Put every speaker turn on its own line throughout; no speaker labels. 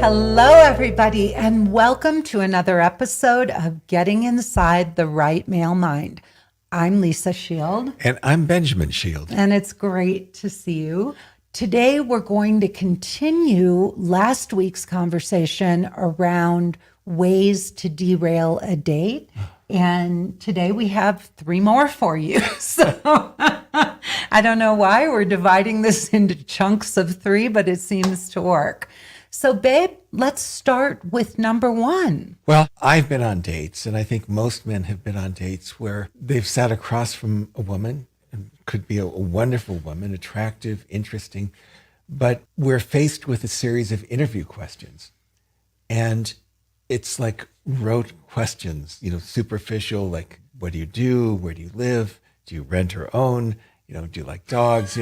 Hello, everybody, and welcome to another episode of Getting Inside the Right Male Mind. I'm Lisa Shield.
And I'm Benjamin Shield.
And it's great to see you. Today, we're going to continue last week's conversation around ways to derail a date. And today we have 3 more for you. So I don't know why we're dividing this into chunks of 3, but it seems to work. So, babe, let's start with number 1.
Well, I've been on dates, and I think most men have been on dates where they've sat across from a woman, and could be a wonderful woman, attractive, interesting, but we're faced with a series of interview questions. And it's like rote questions, superficial, like, what do you do? Where do you live? Do you rent or own? Do you like dogs?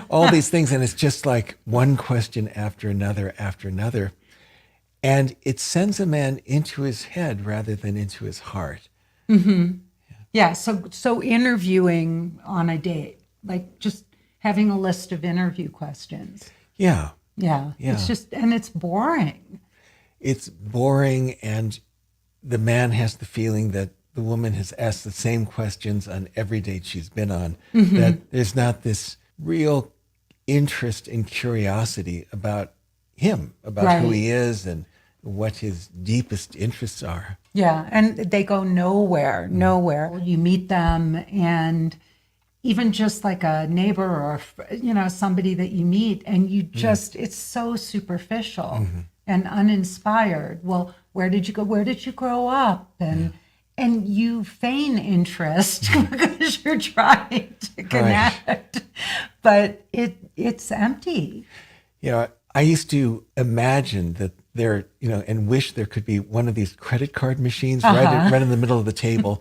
All these things. And it's just like one question after another. And it sends a man into his head rather than into his heart.
Mm-hmm. Yeah. So interviewing on a date, like just having a list of interview questions.
Yeah.
It's just, and it's boring.
It's boring. And the man has the feeling that the woman has asked the same questions on every date she's been on, that there's not this real interest and curiosity about him, about who he is and what his deepest interests are.
Yeah, and they go nowhere. You meet them, and even just like a neighbor or, somebody that you meet, and you just, it's so superficial and uninspired. Well, where did you go? Where did you grow up? And you feign interest because you're trying to connect, but it's empty.
I used to imagine that there, and wish there could be one of these credit card machines right in the middle of the table.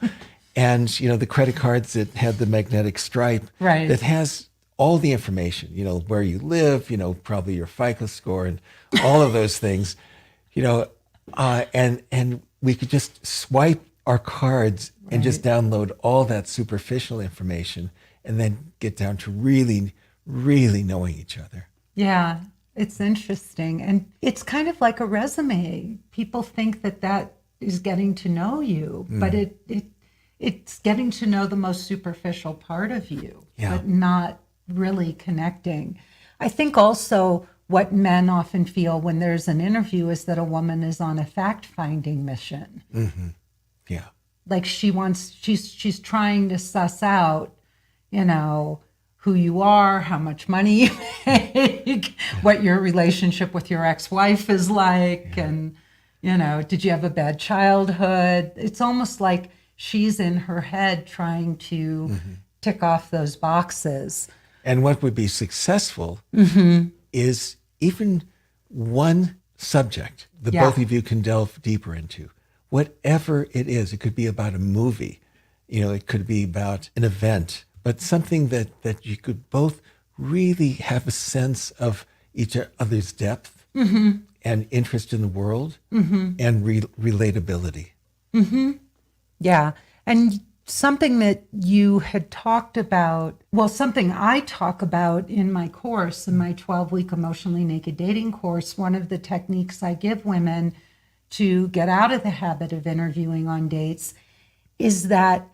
And, the credit cards that had the magnetic stripe that has all the information, where you live, probably your FICO score and all of those things, and we could just swipe our cards and just download all that superficial information and then get down to really, really knowing each other.
Yeah, it's interesting. And it's kind of like a resume. People think that is getting to know you, but it's getting to know the most superficial part of you, but not really connecting. I think also what men often feel when there's an interview is that a woman is on a fact-finding mission.
Mm-hmm. Yeah.
Like she's trying to suss out, who you are, how much money you make, what your relationship with your ex-wife is like, and, did you have a bad childhood? It's almost like she's in her head trying to tick off those boxes.
And what would be successful is even one subject that both of you can delve deeper into. Whatever it is, it could be about a movie, it could be about an event, but something that you could both really have a sense of each other's depth and interest in the world and relatability.
Yeah. And something that you had talked about, something I talk about in my course, in my 12-week Emotionally Naked Dating course, one of the techniques I give women to get out of the habit of interviewing on dates is that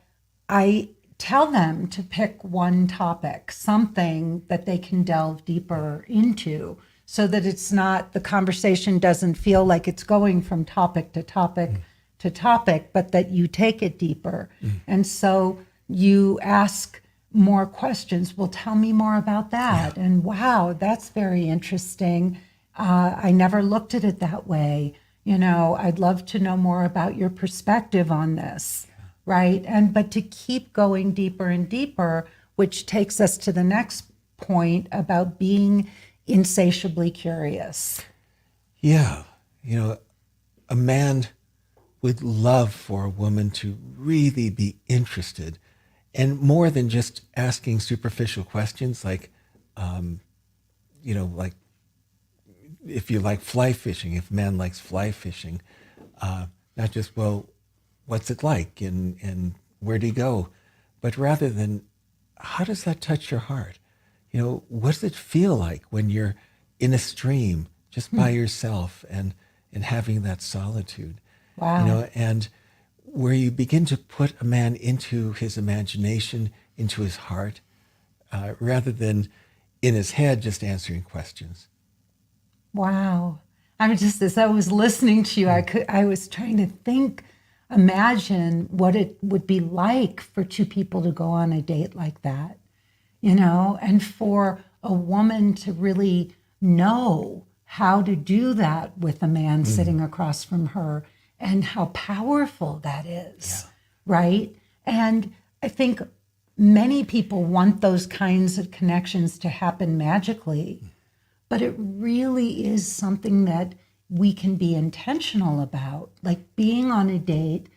I tell them to pick one topic, something that they can delve deeper into, so that it's not, the conversation doesn't feel like it's going from topic to topic to topic, but that you take it deeper. And so you ask more questions. Well, tell me more about that. Yeah. And wow, that's very interesting. I never looked at it that way. I'd love to know more about your perspective on this, right? But to keep going deeper and deeper, which takes us to the next point about being insatiably curious.
Yeah. A man would love for a woman to really be interested, and more than just asking superficial questions like, like, if you like fly fishing, if a man likes fly fishing, not just, well, what's it like and where do you go? But rather than, how does that touch your heart? What does it feel like when you're in a stream just by yourself and and having that solitude.
Wow.
And where you begin to put a man into his imagination, into his heart, rather than in his head just answering questions.
Wow. I'm just, as I was listening to you, I was trying to imagine what it would be like for two people to go on a date like that, and for a woman to really know how to do that with a man sitting across from her, and how powerful that is, right? And I think many people want those kinds of connections to happen magically, but it really is something that we can be intentional about, like being on a date.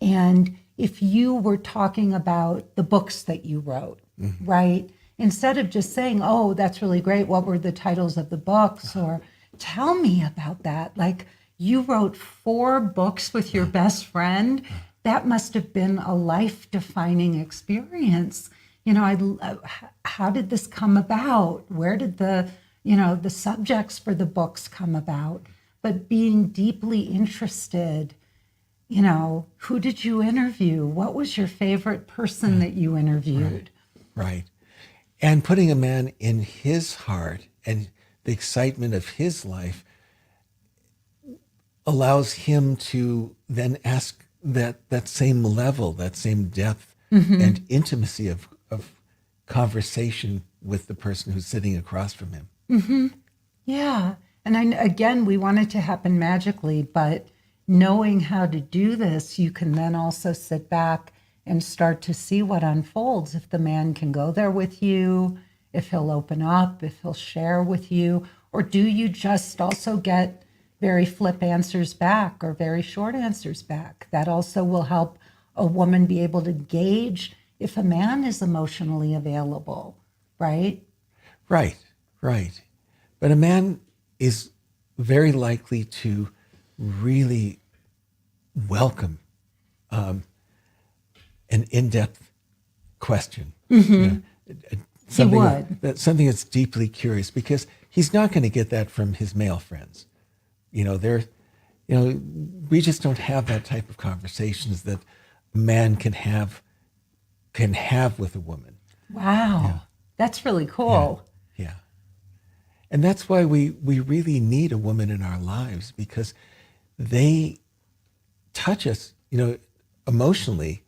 And if you were talking about the books that you wrote, right? Instead of just saying, oh, that's really great, what were the titles of the books? Or tell me about that. Like, you wrote 4 books with your best friend. That must have been a life-defining experience. How did this come about? Where did the subjects for the books come about? But being deeply interested, who did you interview? What was your favorite person that you interviewed?
Right. And putting a man in his heart and the excitement of his life allows him to then ask that same level, that same depth and intimacy of conversation with the person who's sitting across from him.
Yeah. And again, we want it to happen magically, but knowing how to do this, you can then also sit back and start to see what unfolds. If the man can go there with you, if he'll open up, if he'll share with you, or do you just also get very flip answers back or very short answers back? That also will help a woman be able to gauge if a man is emotionally available, right?
Right. But a man is very likely to really welcome an in-depth question. Something that's deeply curious, because he's not going to get that from his male friends. We just don't have that type of conversations that a man can have with a woman.
Wow. That's really cool.
Yeah. And that's why we really need a woman in our lives, because they touch us, emotionally,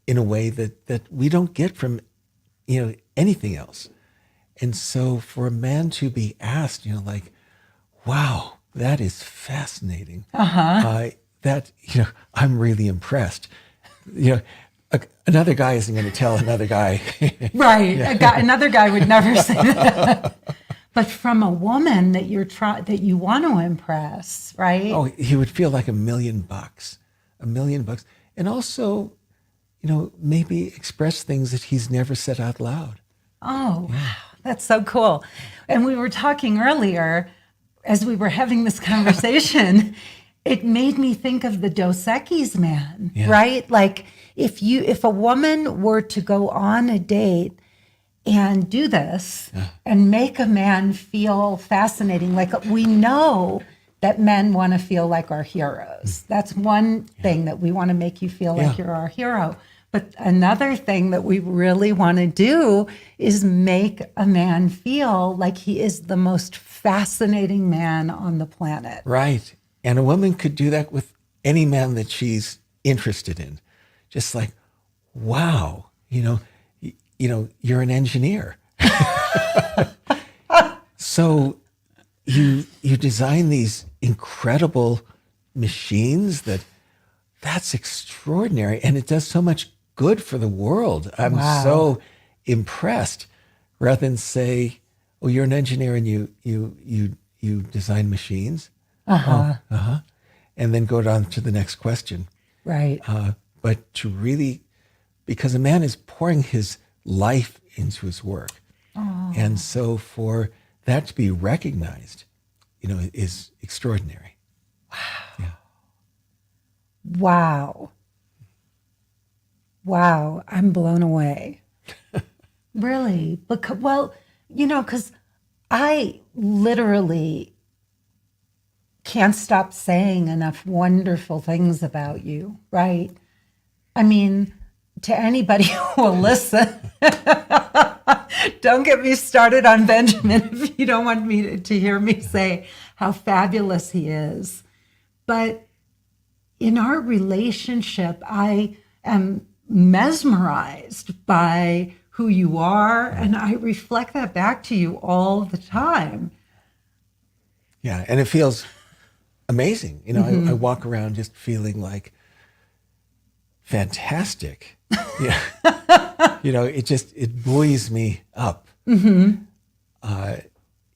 in a way that we don't get from, anything else. And so for a man to be asked, wow, that is fascinating. That, I'm really impressed. Another guy isn't going to tell another guy.
Right. Another guy would never say that. But from a woman that that you want to impress, right?
Oh, he would feel like $1 million. $1 million. And also, maybe express things that he's never said out loud.
Oh, wow. That's so cool. And we were talking earlier, as we were having this conversation, it made me think of the Dos Equis man, right? Like, if a woman were to go on a date and do this and make a man feel fascinating, like, we know that men want to feel like our heroes. That's one thing, that we want to make you feel like you're our hero. But another thing that we really want to do is make a man feel like he is the most fascinating man on the planet.
Right. And a woman could do that with any man that she's interested in. Just like, wow, you're an engineer. So you design these incredible machines that's extraordinary, and it does so much good for the world. I'm so impressed. Rather than say, oh, you're an engineer and you design machines. And then go on to the next question.
Right.
But to really, because a man is pouring his life into his work. And so for that to be recognized, is extraordinary.
Wow. I'm blown away. Really? Because I literally can't stop saying enough wonderful things about you, right? I mean, to anybody who will listen, don't get me started on Benjamin if you don't want me to hear me say how fabulous he is. But in our relationship, I am mesmerized by who you are, and I reflect that back to you all the time.
Yeah, and it feels amazing. You know, I walk around just feeling like fantastic. Yeah. You know, it buoys me up. You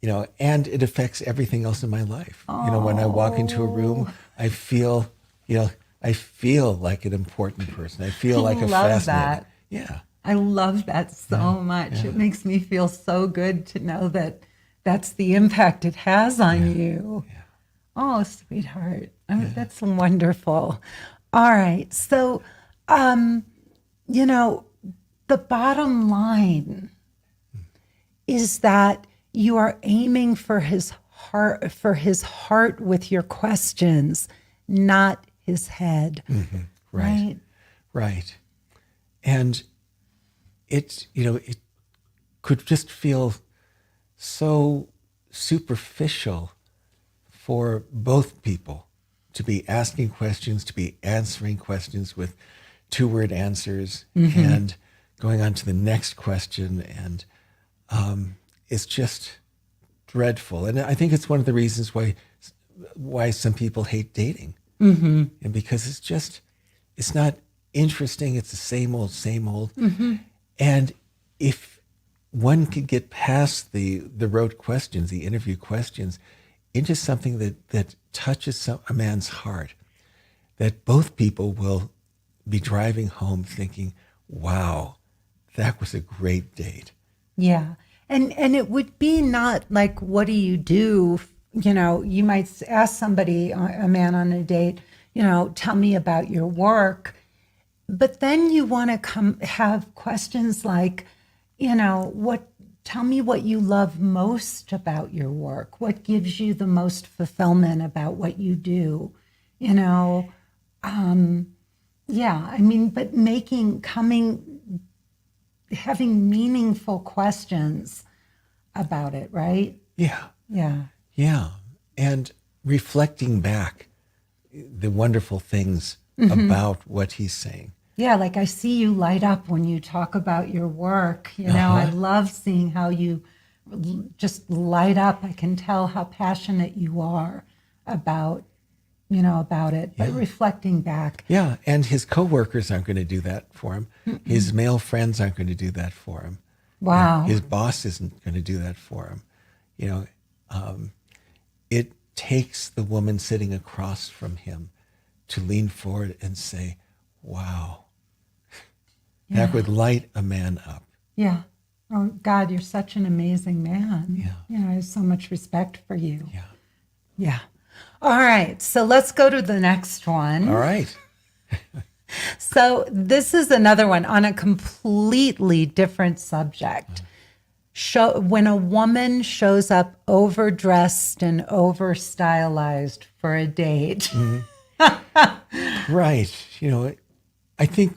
know, and it affects everything else in my life. You know, when I walk into a room, I feel, you know, I feel like an important person. I feel like a
love
fascinating.
that.
Yeah.
I love that so much.
yeah.
It makes me feel so good to know that that's the impact it has on you.
Yeah.
Oh, sweetheart. That's wonderful. All right. So, you know, the bottom line is that you are aiming for his heart with your questions, not his head. Right?
Right. And it's, you know, it could just feel so superficial for both people to be asking questions, to be answering questions with 2-word answers and going on to the next question. And it's just dreadful. And I think it's one of the reasons why some people hate dating. And because it's not interesting. It's the same old, same old. And if one could get past the rote questions, the interview questions, into something that touches a man's heart, that both people will be driving home thinking, wow, that was a great date.
Yeah. And it would be not like, what do you do? You know, you might ask somebody, a man on a date, you know, tell me about your work. But then you want to have questions like, you know, tell me what you love most about your work. What gives you the most fulfillment about what you do? You know, yeah, I mean, but having meaningful questions about it, right?
Yeah.
Yeah.
Yeah. And reflecting back the wonderful things about what he's saying.
Yeah, like I see you light up when you talk about your work. You know, I love seeing how you just light up. I can tell how passionate you are about it, but reflecting back.
Yeah. And his coworkers aren't going to do that for him. His male friends aren't going to do that for him.
Wow.
His boss isn't going to do that for him. You know, it takes the woman sitting across from him to lean forward and say, wow, that would light a man up.
Yeah. Oh, God, you're such an amazing man.
Yeah.
You know, I have so much respect for you.
Yeah.
Yeah. All right. So let's go to the next one.
All right.
So this is another one on a completely different subject. When a woman shows up overdressed and over-stylized for a date.
Right. You know, I think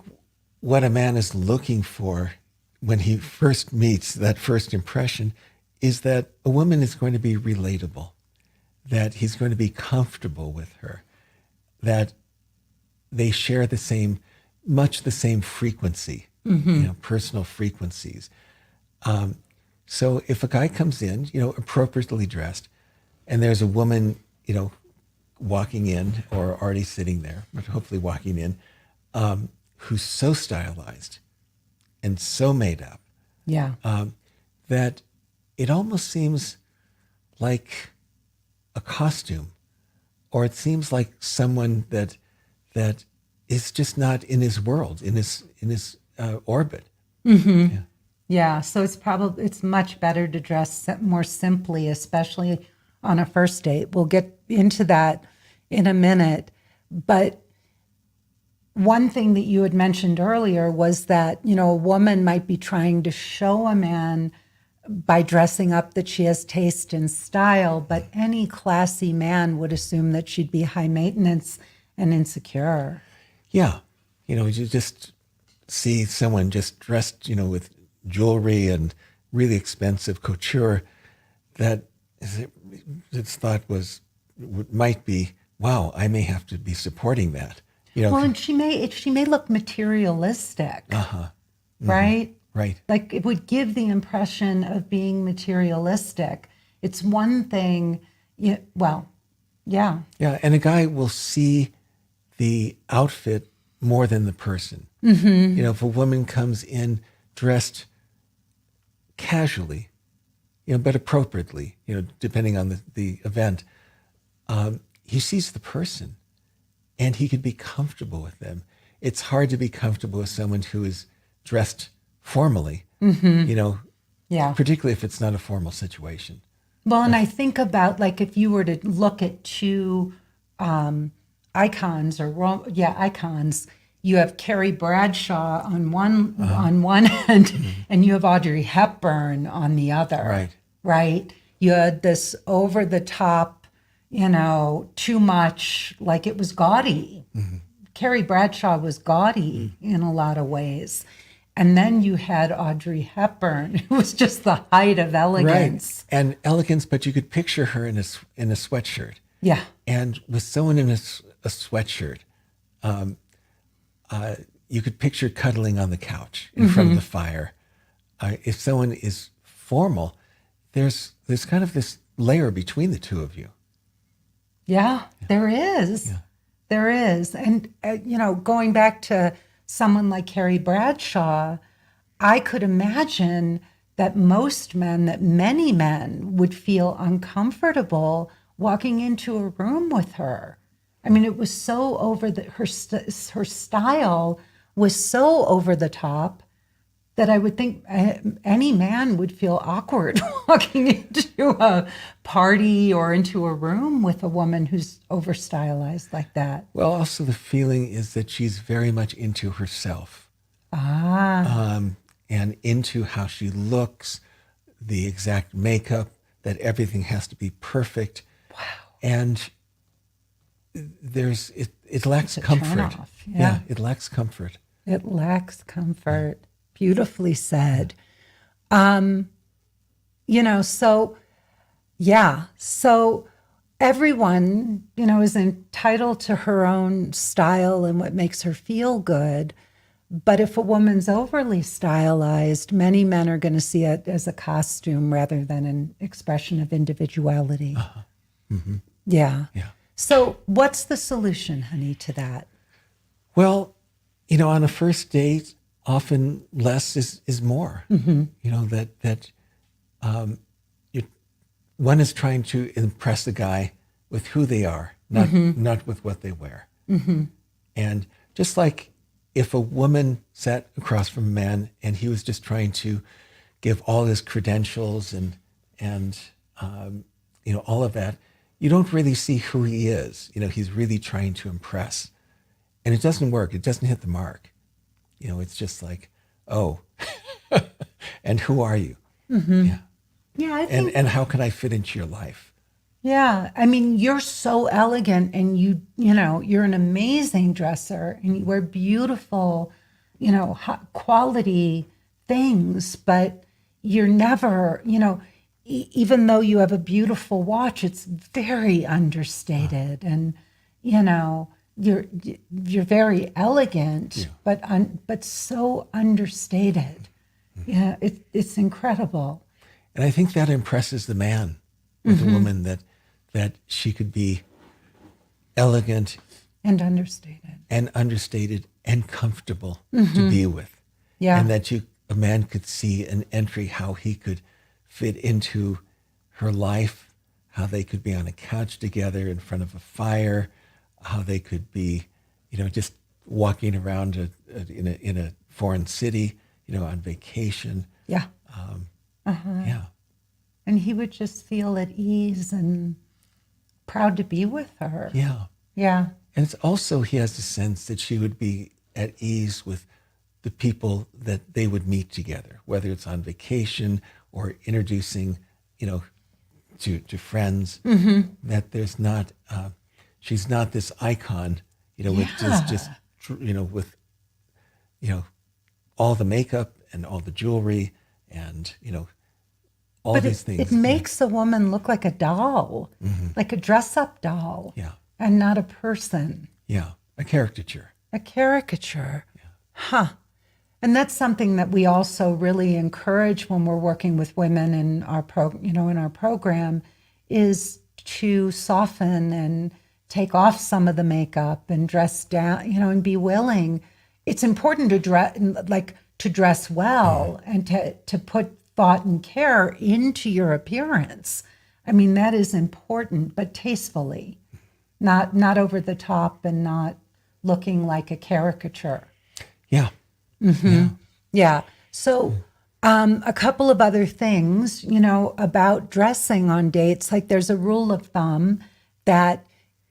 what a man is looking for when he first meets, that first impression, is that a woman is going to be relatable, that he's going to be comfortable with her, that they share much the same frequency, you know, personal frequencies. So if a guy comes in, you know, appropriately dressed, and there's a woman, you know, walking in or already sitting there, but hopefully walking in, who's so stylized and so made up,
Yeah.
that it almost seems like a costume, or it seems like someone that is just not in his world, in his orbit. Yeah.
Yeah, so it's much better to dress more simply, especially on a first date. We'll get into that in a minute. But one thing that you had mentioned earlier was that, you know, a woman might be trying to show a man by dressing up that she has taste and style, but any classy man would assume that she'd be high maintenance and insecure.
Yeah. You just see someone just dressed, with jewelry and really expensive couture that its thought might be, wow, I may have to be supporting that.
Well, and she may look materialistic, right?
Right.
Like it would give the impression of being materialistic. It's one thing, yeah.
Yeah, and a guy will see the outfit more than the person. If a woman comes in dressed casually, but appropriately, depending on the event, he sees the person and he could be comfortable with them. It's hard to be comfortable with someone who is dressed formally,
Yeah.
particularly if it's not a formal situation.
Well, and I think about like if you were to look at two icons icons. You have Carrie Bradshaw on one end, and you have Audrey Hepburn on the other.
Right.
Right. You had this over the top, too much, like it was gaudy. Carrie Bradshaw was gaudy in a lot of ways. And then you had Audrey Hepburn, who was just the height of elegance.
Right. And elegance, but you could picture her in a sweatshirt.
Yeah.
And with someone in a sweatshirt, you could picture cuddling on the couch in front of the fire. If someone is formal, there's kind of this layer between the two of you.
Yeah, there is.
Yeah.
There is. And, going back to someone like Carrie Bradshaw, I could imagine that many men would feel uncomfortable walking into a room with her. I mean, it was so her style was so over the top that I would think any man would feel awkward walking into a party or into a room with a woman who's over stylized like that.
Well, also the feeling is that she's very much into herself. And into how she looks, the exact makeup, that everything has to be perfect.
Wow.
And it lacks
It's a
comfort.
turnoff, yeah.
It lacks comfort.
It lacks comfort. Beautifully said. So everyone, is entitled to her own style and what makes her feel good. But if a woman's overly stylized, many men are going to see it as a costume rather than an expression of individuality. Yeah.
Yeah.
So what's the solution, honey, to that?
Well, on a first date, often less is more. One is trying to impress the guy with who they are, not with what they wear. And just like if a woman sat across from a man and he was just trying to give all his credentials and all of that, you don't really see who he is. He's really trying to impress. And it doesn't work. It doesn't hit the mark. It's just like, oh, and who are you? Yeah.
Yeah, I think.
And how can I fit into your life?
Yeah, I mean, you're so elegant, and you're an amazing dresser, and you wear beautiful, quality things. But you're never, even though you have a beautiful watch, it's very understated, and you're very elegant, but so understated. Yeah, it's incredible.
And I think that impresses the man with a woman that she could be elegant
and understated
and comfortable to be with.
Yeah.
And that a man could see an entry, how he could fit into her life, how they could be on a couch together in front of a fire, how they could be, just walking around in a foreign city, on vacation.
Yeah.
Yeah.
And he would just feel at ease and proud to be with her.
Yeah.
Yeah.
And it's also, he has the sense that she would be at ease with the people that they would meet together, whether it's on vacation or introducing, to friends, that there's not, she's not this icon, with with, all the makeup and all the jewelry and, all
But
these things.
it makes a woman look like a doll, like a dress-up doll,
Yeah.
and not a person,
Yeah. A caricature.
a caricature. Huh. And that's something that we also really encourage when we're working with women in our in our program, is to soften and take off some of the makeup and dress down, and be willing. It's important to dress well and to put thought and care into your appearance. I mean, that is important, but tastefully, not over the top and not looking like a caricature.
Yeah.
Yeah. So a couple of other things, about dressing on dates, like there's a rule of thumb that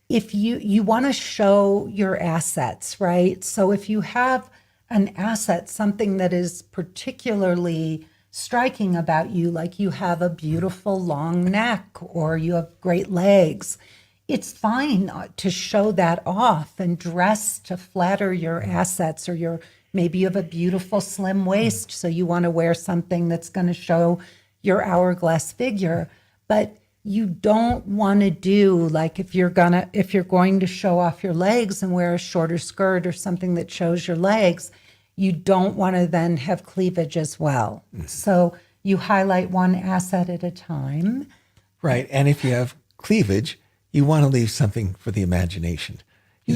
if you want to show your assets, right? So if you have an asset, something that is particularly striking about you, like you have a beautiful long neck or you have great legs, it's fine to show that off and dress to flatter your assets, or maybe you have a beautiful slim waist, so you want to wear something that's going to show your hourglass figure. But you don't want to do, like, if you're going to show off your legs and wear a shorter skirt or something that shows your legs, you don't want to then have cleavage as well. So you highlight one asset at a time.
Right. And if you have cleavage, you want to leave something for the imagination. You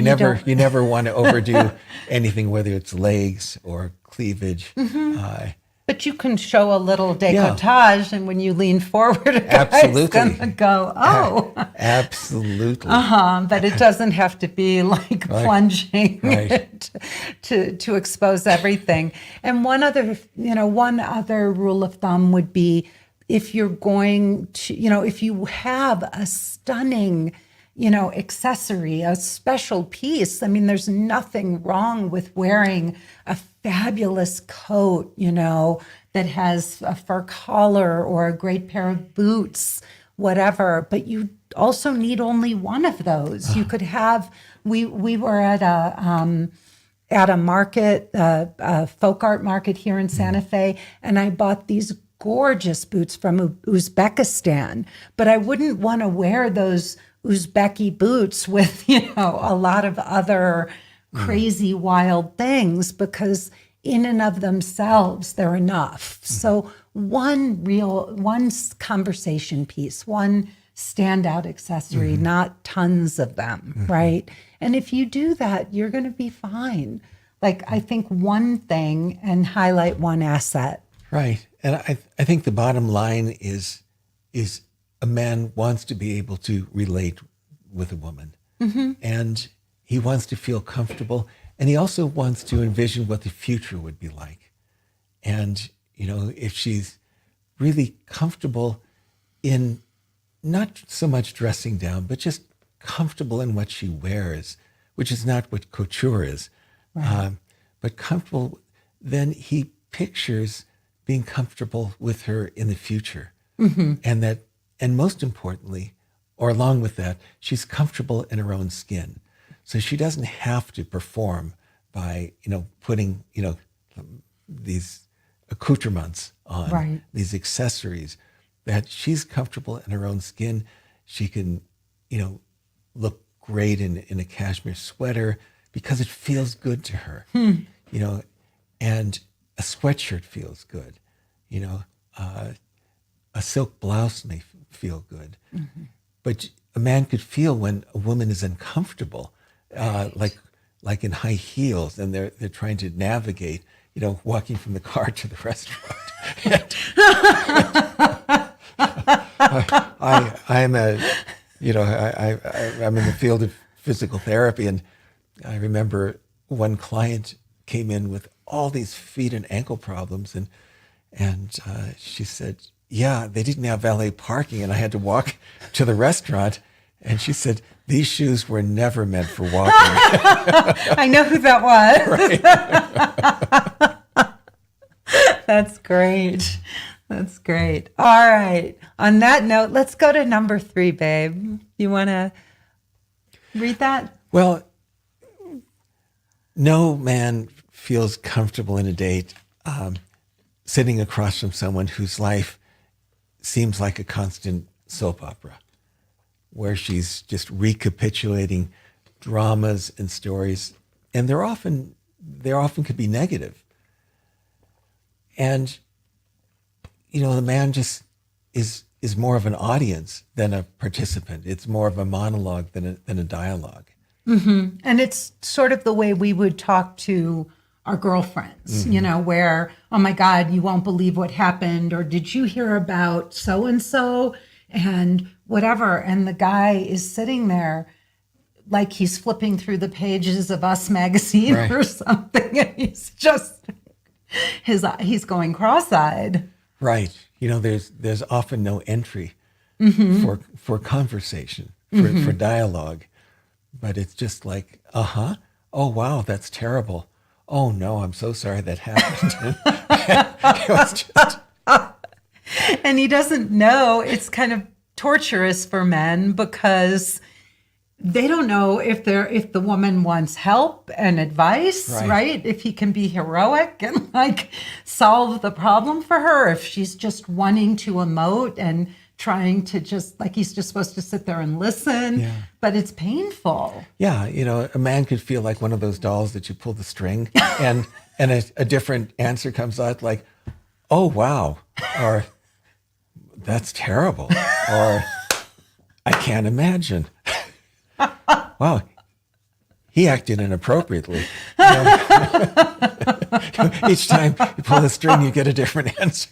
never want to overdo anything, whether it's legs or cleavage.
But you can show a little décolletage, and when you lean forward, a guy's
Absolutely.
gonna go, oh.
Absolutely.
But it doesn't have to be like plunging to expose everything. And one other rule of thumb would be, if you're going to, if you have a stunning, accessory, a special piece. I mean, there's nothing wrong with wearing a fabulous coat, that has a fur collar or a great pair of boots, whatever. But you also need only one of those. You could have, we were at a market, a folk art market here in Santa Fe, and I bought these gorgeous boots from Uzbekistan, but I wouldn't want to wear those Uzbeki boots with, a lot of other crazy, wild things, because in and of themselves, they're enough. So one conversation piece, one standout accessory, not tons of them, right? And if you do that, you're going to be fine. Like, I think one thing and highlight one asset.
Right. And I think the bottom line is a man wants to be able to relate with a woman. And he wants to feel comfortable. And he also wants to envision what the future would be like. And, if she's really comfortable in not so much dressing down, but just comfortable in what she wears, which is not what couture is, but comfortable, then he pictures being comfortable with her in the future. And most importantly, or along with that, she's comfortable in her own skin. So she doesn't have to perform by, putting, these accoutrements on, these accessories, that she's comfortable in her own skin. She can, look great in a cashmere sweater because it feels good to her, and a sweatshirt feels good, a silk blouse may feel good. But a man could feel when a woman is uncomfortable, like in high heels, and they're trying to navigate, walking from the car to the restaurant. I'm in the field of physical therapy, and I remember one client came in with all these feet and ankle problems, and she said, yeah, they didn't have valet parking, and I had to walk to the restaurant. And she said, these shoes were never meant for walking.
I know who that was. That's great. That's great. All right. On that note, let's go to number 3, babe. You want to read that?
Well, no man feels comfortable in a date sitting across from someone whose life seems like a constant soap opera, where she's just recapitulating dramas and stories, and they're often could be negative. And the man just is more of an audience than a participant. It's more of a monologue than a dialogue.
Mm-hmm. And it's sort of the way we would talk to our girlfriends, where, oh my God, you won't believe what happened, or did you hear about so-and-so and whatever. And the guy is sitting there like he's flipping through the pages of Us magazine
Right.
or something. And he's just, he's going cross-eyed.
Right. There's often no entry for conversation, for dialogue, but it's just like, oh wow, that's terrible. Oh no, I'm so sorry that happened. It was just,
And he doesn't know. It's kind of torturous for men because they don't know if the woman wants help and advice, right? If he can be heroic and like solve the problem for her, if she's just wanting to emote and trying to just like he's just supposed to sit there and listen, but it's painful.
yeah, a man could feel like one of those dolls that you pull the string and a different answer comes out like, oh wow, or that's terrible, or I can't imagine. Wow, he acted inappropriately. Each time you pull the string, you get a different answer.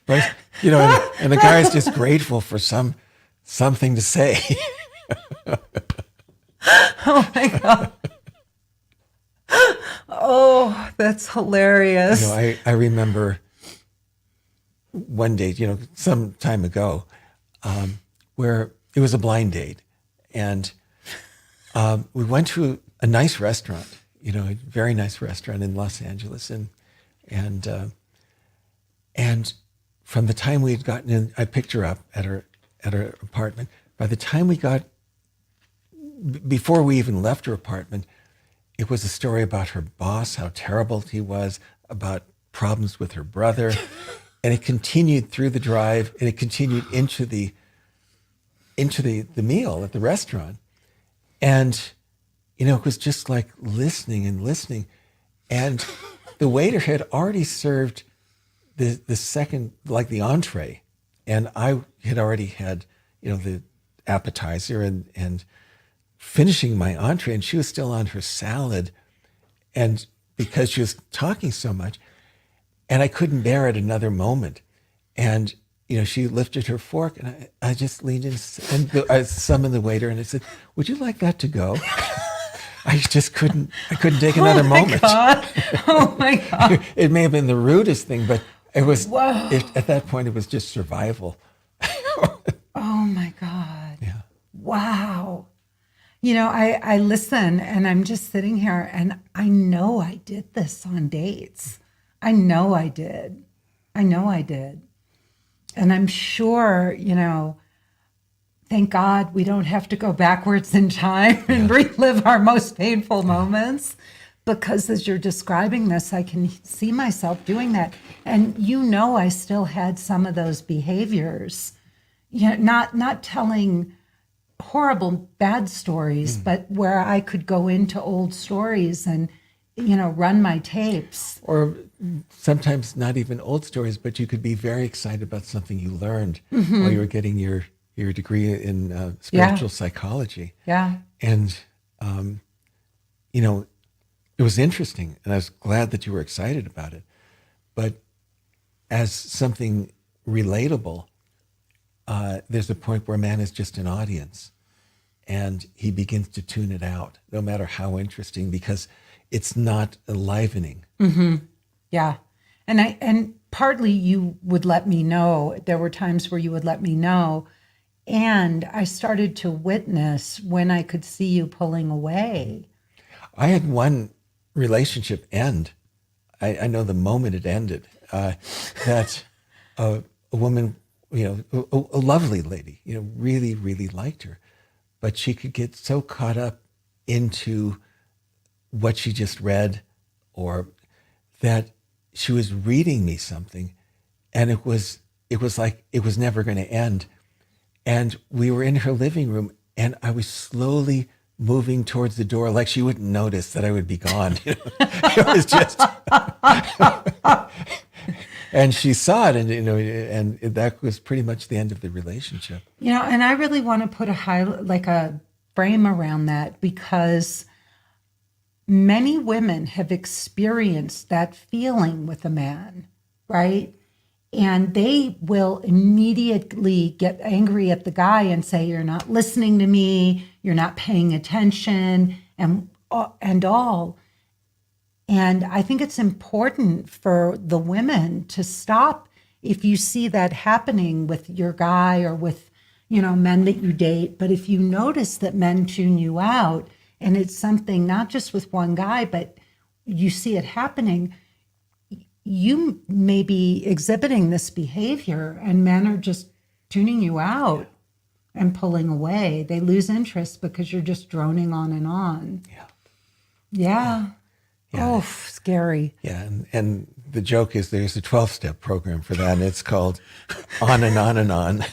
But and the guy is just grateful for something to say.
Oh my God. Oh, that's hilarious.
I remember one date, some time ago, where it was a blind date, and we went to a nice restaurant, a very nice restaurant in Los Angeles, and from the time we had gotten in, I picked her up at her apartment. By the time before we even left her apartment, it was a story about her boss, how terrible he was, about problems with her brother, and it continued through the drive, and it continued into the meal at the restaurant. And, it was just like listening and listening. And the waiter had already served the second, like the entree. And I had already had, the appetizer and finishing my entree. And she was still on her salad. And because she was talking so much, and I couldn't bear it another moment. And she lifted her fork, and I just leaned in and I summoned the waiter, and I said, "Would you like that to go?" I just couldn't. I couldn't take another moment.
God. Oh my God!
It may have been the rudest thing, but it was.
Whoa.
At that point, it was just survival.
Oh my God!
Yeah.
Wow. I listen, and I'm just sitting here, and I know I did this on dates. I know I did. And I'm sure, thank God we don't have to go backwards in time and relive our most painful moments, because as you're describing this, I can see myself doing that. And I still had some of those behaviors, not telling horrible bad stories, but where I could go into old stories and, run my tapes.
Or sometimes not even old stories, but you could be very excited about something you learned while you were getting your degree in spiritual psychology.
Yeah.
And, it was interesting, and I was glad that you were excited about it. But as something relatable, there's a point where a man is just an audience, and he begins to tune it out, no matter how interesting, because it's not enlivening.
Mm-hmm. Yeah. And partly you would let me know. There were times where you would let me know. And I started to witness when I could see you pulling away.
I had one relationship end I know the moment it ended, that a woman, a lovely lady, really, really liked her, but she could get so caught up into what she just read, or that she was reading me something, and it was like it was never going to end. And we were in her living room, and I was slowly moving towards the door, like she wouldn't notice that I would be gone. It was just, and she saw it, and and that was pretty much the end of the relationship.
And I really want to put a frame around that, because many women have experienced that feeling with a man, right? And they will immediately get angry at the guy and say, "You're not listening to me, you're not paying attention," and all. And I think it's important for the women to stop if you see that happening with your guy or with, men that you date. But if you notice that men tune you out, and it's something not just with one guy, but you see it happening, you may be exhibiting this behavior, and men are just tuning you out and pulling away. They lose interest because you're just droning on and on. Yeah. Oh, scary.
Yeah, and the joke is there's a 12-step program for that, and it's called On and On and On.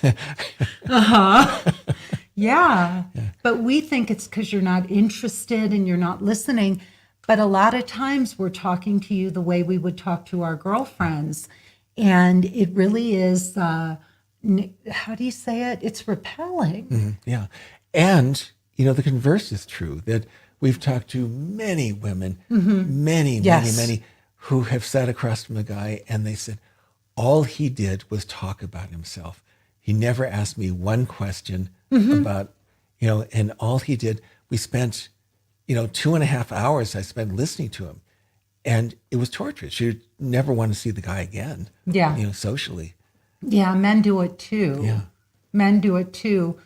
Yeah. But we think it's because you're not interested and you're not listening. But a lot of times we're talking to you the way we would talk to our girlfriends. And it really is, how do you say it? It's repelling.
Mm-hmm. Yeah. And, the converse is true, that we've talked to many women, many, many, who have sat across from a guy, and they said, all he did was talk about himself. He never asked me one question about, and all he did, we spent, 2.5 hours I spent listening to him. And it was torturous. You'd never want to see the guy again, socially.
Yeah, men do it too.
Yeah.
Men do it too.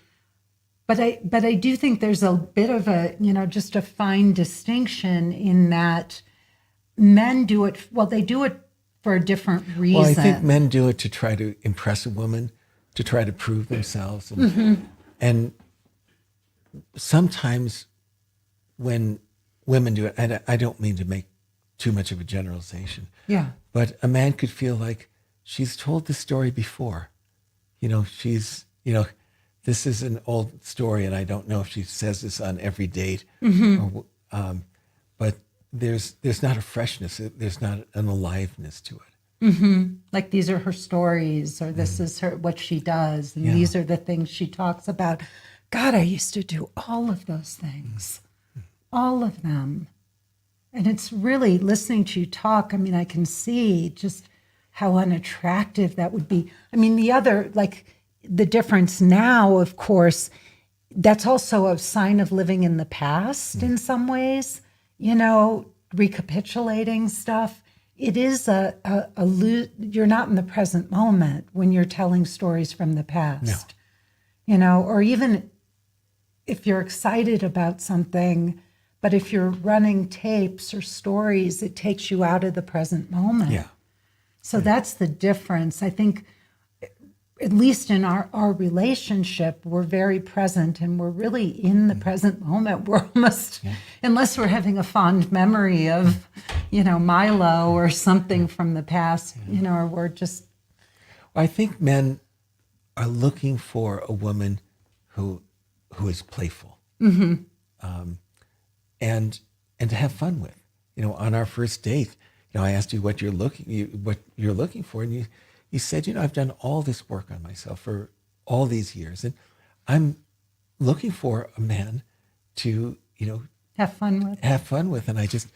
But I do think there's a bit of a, just a fine distinction in that men do it, they do it for a different reason.
Well, I think men do it to try to impress a woman, to try to prove themselves. And sometimes when women do it, and I don't mean to make too much of a generalization, but a man could feel like she's told this story before. This is an old story, and I don't know if she says this on every date, but there's not a freshness, there's not an aliveness to it.
Like these are her stories, or this is what she does, and these are the things she talks about. God, I used to do all of those things, all of them. And it's really, listening to you talk, I can see just how unattractive that would be. The difference now, of course, that's also a sign of living in the past in some ways, recapitulating stuff. It is you're not in the present moment when you're telling stories from the past, or even if you're excited about something, but if you're running tapes or stories, it takes you out of the present moment.
Yeah.
So that's the difference. I think, at least in our relationship, we're very present, and we're really in the present moment. We're almost, unless we're having a fond memory of, Milo or something from the past, or we're just.
I think men are looking for a woman who is playful, and to have fun with. On our first date, I asked you what you're looking for, and you said, I've done all this work on myself for all these years, and I'm looking for a man to,
have fun with.
And I just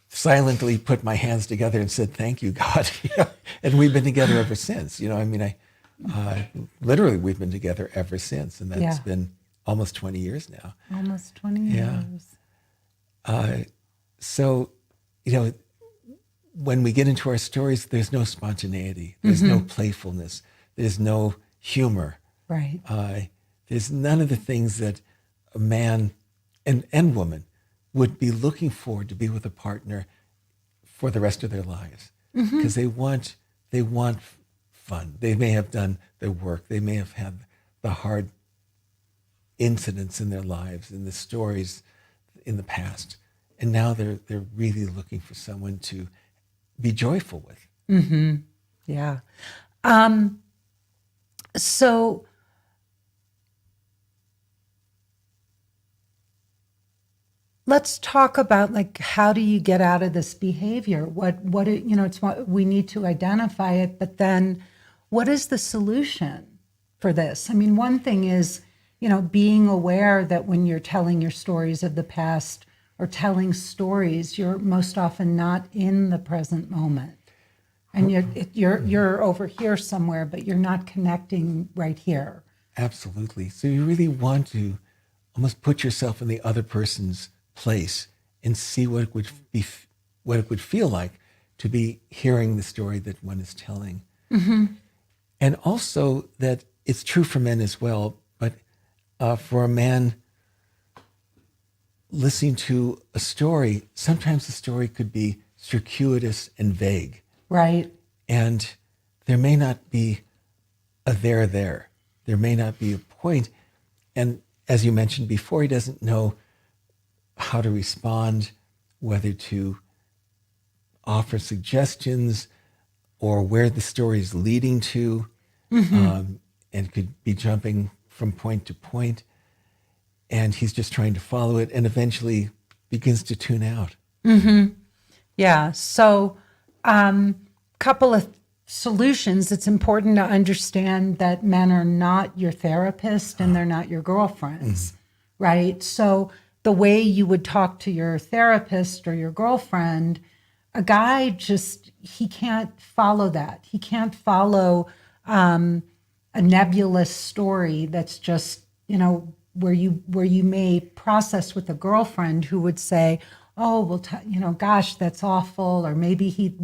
silently put my hands together and said, thank you, God. And we've been together ever since. Literally we've been together ever since. And that's been almost 20 years now.
Almost 20 years.
So, when we get into our stories, there's no spontaneity. There's no playfulness. There's no humor.
Right.
There's none of the things that a man and woman would be looking for to be with a partner for the rest of their lives, because they want fun. They may have done the work. They may have had the hard incidents in their lives and the stories in the past, and now they're really looking for someone to be joyful with.
Yeah. So let's talk about, like, how do you get out of this behavior? It's what we need to identify it, but then what is the solution for this? I mean, one thing is, being aware that when you're telling your stories of the past or telling stories, you're most often not in the present moment. And you're over here somewhere, but you're not connecting right here.
Absolutely. So you really want to almost put yourself in the other person's place and see what it would feel like to be hearing the story that one is telling. And also that it's true for men as well, but for a man listening to a story, sometimes the story could be circuitous and vague.
Right.
And there may not be a there. There may not be a point. And as you mentioned before, he doesn't know how to respond, whether to offer suggestions or where the story is leading to, and could be jumping from point to point. And he's just trying to follow it and eventually begins to tune out.
Yeah. So, couple of solutions. It's important to understand that men are not your therapist and they're not your girlfriends, right? So the way you would talk to your therapist or your girlfriend, a guy he can't follow that. He can't follow a nebulous story that's just, where you may process with a girlfriend who would say, oh, well, gosh, that's awful. Or maybe he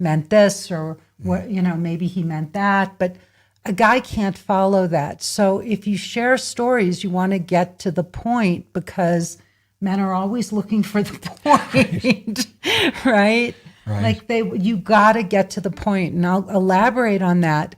meant this, or what, maybe he meant that. But a guy can't follow that. So if you share stories, you want to get to the point, because men are always looking for the point, right? Like you got to get to the point, and I'll elaborate on that.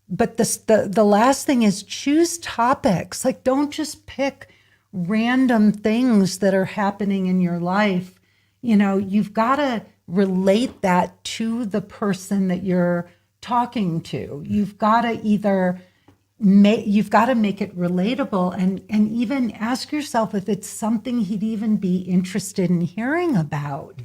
But the last thing is choose topics. Like, don't just pick random things that are happening in your life. You've got to relate that to the person that you're talking to. You've got to make it relatable, and even ask yourself if it's something he'd even be interested in hearing about.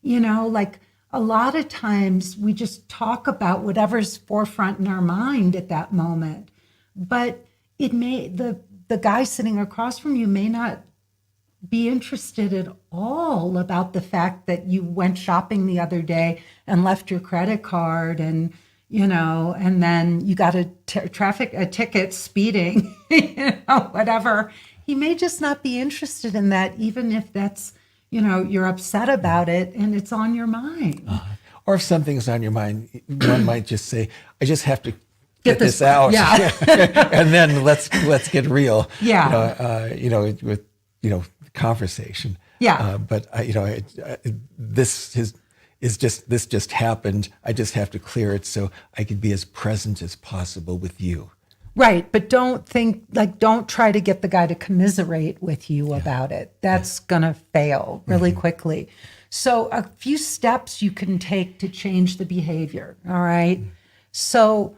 Like, a lot of times we just talk about whatever's forefront in our mind at that moment, but the guy sitting across from you may not be interested at all about the fact that you went shopping the other day and left your credit card, and and then you got a ticket speeding, whatever. He may just not be interested in that, even if that's, you're upset about it and it's on your mind.
Or if something's on your mind, one might just say, I just have to get this out.
Yeah.
And then let's get real.
Yeah.
With conversation.
Yeah.
But this just happened. I just have to clear it so I can be as present as possible with you.
Right. But don't try to get the guy to commiserate with you about it. That's going to fail really quickly. So a few steps you can take to change the behavior. All right. So,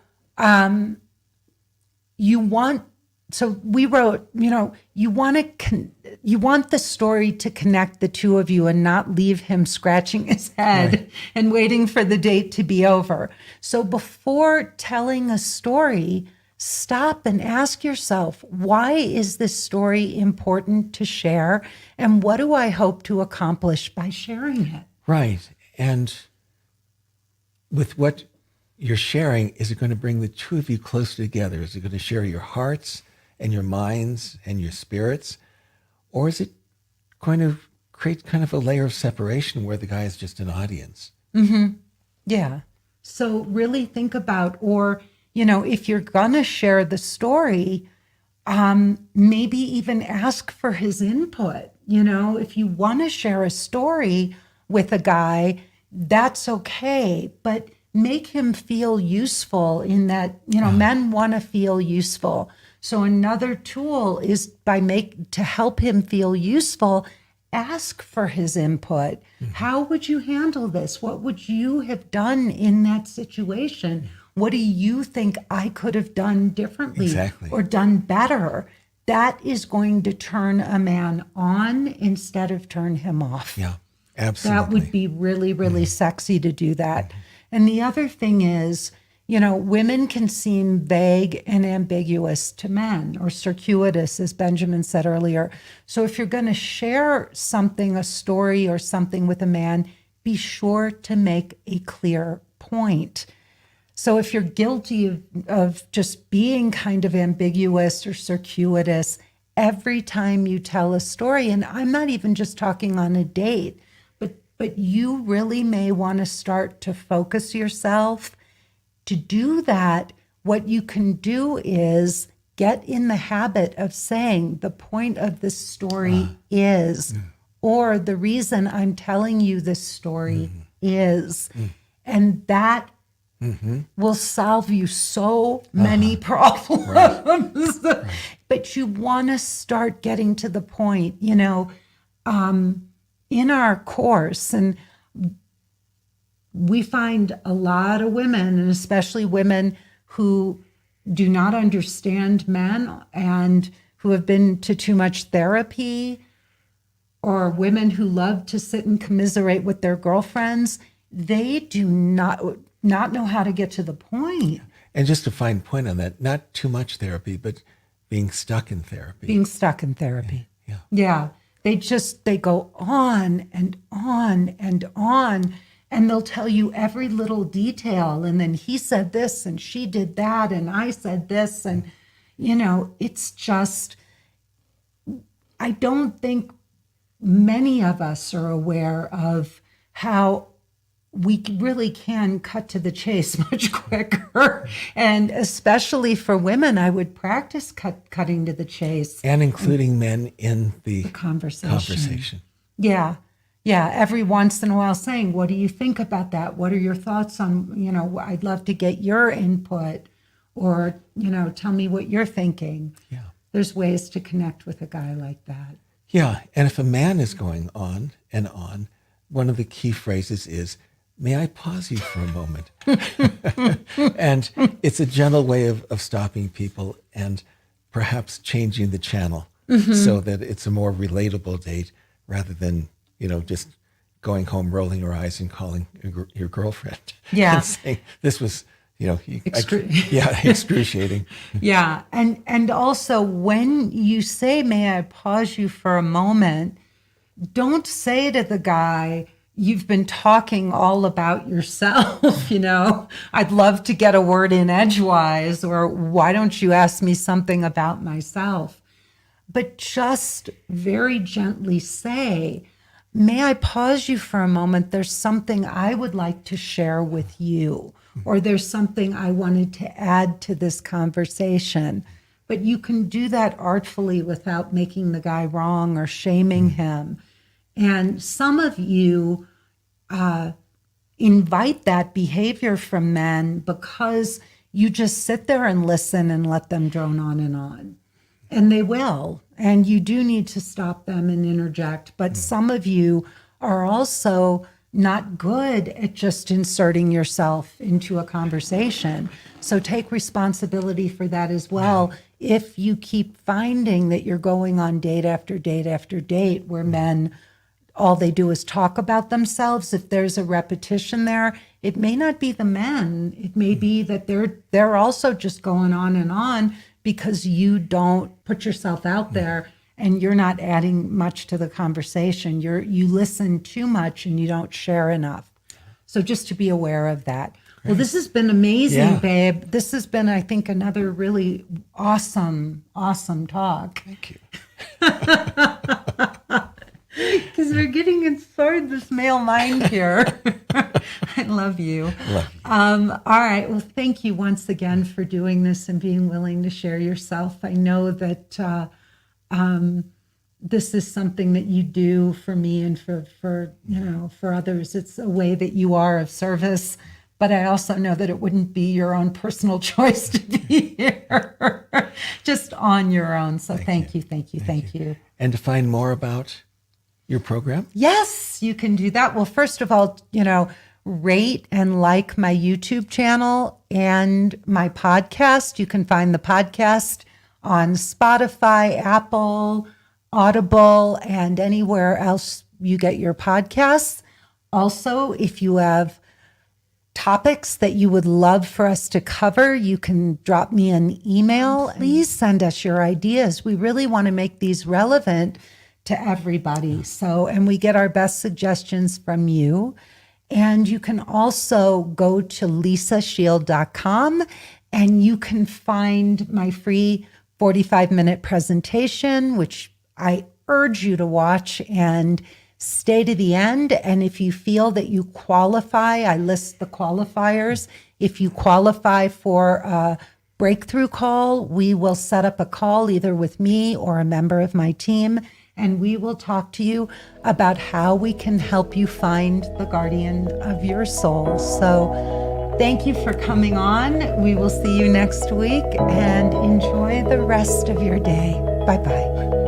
we wrote, you want the story to connect the two of you and not leave him scratching his head and waiting for the date to be over. So before telling a story, stop and ask yourself, why is this story important to share? And what do I hope to accomplish by sharing it?
Right. And with what you're sharing, is it going to bring the two of you closer together? Is it going to share your hearts and your minds and your spirits? Or is it going to create kind of a layer of separation where the guy is just an audience?
Yeah. So really think about, or, if you're going to share the story, maybe even ask for his input. If you want to share a story with a guy, that's okay, but make him feel useful in that, men want to feel useful. So another tool is to help him feel useful, ask for his input. How would you handle this? What would you have done in that situation? What do you think I could have done differently
Exactly.
or done better? That is going to turn a man on instead of turn him off.
Yeah, absolutely.
That would be really, really sexy to do that. And the other thing is, women can seem vague and ambiguous to men, or circuitous, as Benjamin said earlier. So if you're going to share something, a story or something with a man, be sure to make a clear point. So if you're guilty of just being kind of ambiguous or circuitous, every time you tell a story, and I'm not even just talking on a date, but you really may want to start to focus yourself. To do that, what you can do is get in the habit of saying the point of this story is, or the reason I'm telling you this story is. And that will solve you so many problems. But you want to start getting to the point, in our course, and we find a lot of women, and especially women who do not understand men and who have been to too much therapy, or women who love to sit and commiserate with their girlfriends, they do not know how to get to the point.
And just a fine point on that, not too much therapy, but being stuck in therapy.
Being stuck in therapy.
Yeah.
Yeah. They go on and on and on, and they'll tell you every little detail. And then he said this and she did that and I said this. And, it's just, I don't think many of us are aware of how we really can cut to the chase much quicker. And especially for women, I would practice cutting to the chase.
And including men in the
Conversation. Yeah. Yeah. Every once in a while saying, what do you think about that? What are your thoughts on, I'd love to get your input, or, tell me what you're thinking.
Yeah.
There's ways to connect with a guy like that.
Yeah. And if a man is going on and on, one of the key phrases is, may I pause you for a moment? And it's a gentle way of stopping people and perhaps changing the channel so that it's a more relatable date rather than, just going home, rolling your eyes and calling your girlfriend.
Yeah.
And saying, this was,
Excruciating.
excruciating.
Yeah. And also when you say, may I pause you for a moment, don't say to the guy, you've been talking all about yourself, I'd love to get a word in edgewise, or why don't you ask me something about myself? But just very gently say, may I pause you for a moment? There's something I would like to share with you, or there's something I wanted to add to this conversation. But you can do that artfully without making the guy wrong or shaming him. And some of you invite that behavior from men because you just sit there and listen and let them drone on and on. And they will. And you do need to stop them and interject. But some of you are also not good at just inserting yourself into a conversation. So take responsibility for that as well. If you keep finding that you're going on date after date after date where men, all they do is talk about themselves, if there's a repetition there, it may not be the men. It may be that they're also just going on and on because you don't put yourself out there and you're not adding much to the conversation. You listen too much and you don't share enough. So just to be aware of that. Great. Well, this has been amazing, babe. This has been, I think, another really awesome talk.
Thank you.
Because we're getting inside this male mind here. I love you.
Love you.
All right. Well, thank you once again for doing this and being willing to share yourself. I know that this is something that you do for me and for others. It's a way that you are of service. But I also know that it wouldn't be your own personal choice to be here, just on your own. So thank you.
And to find more about your program?
Yes, you can do that. Well, first of all, rate and like my YouTube channel and my podcast. You can find the podcast on Spotify, Apple, Audible, and anywhere else you get your podcasts. Also, if you have topics that you would love for us to cover, you can drop me an email. Please send us your ideas. We really want to make these relevant to everybody. And we get our best suggestions from you. And you can also go to lisashield.com and you can find my free 45-minute presentation, which I urge you to watch and stay to the end. And if you feel that you qualify, I list the qualifiers. If you qualify for a breakthrough call, we will set up a call either with me or a member of my team, and we will talk to you about how we can help you find the guardian of your soul. So thank you for coming on. We will see you next week, and enjoy the rest of your day. Bye-bye.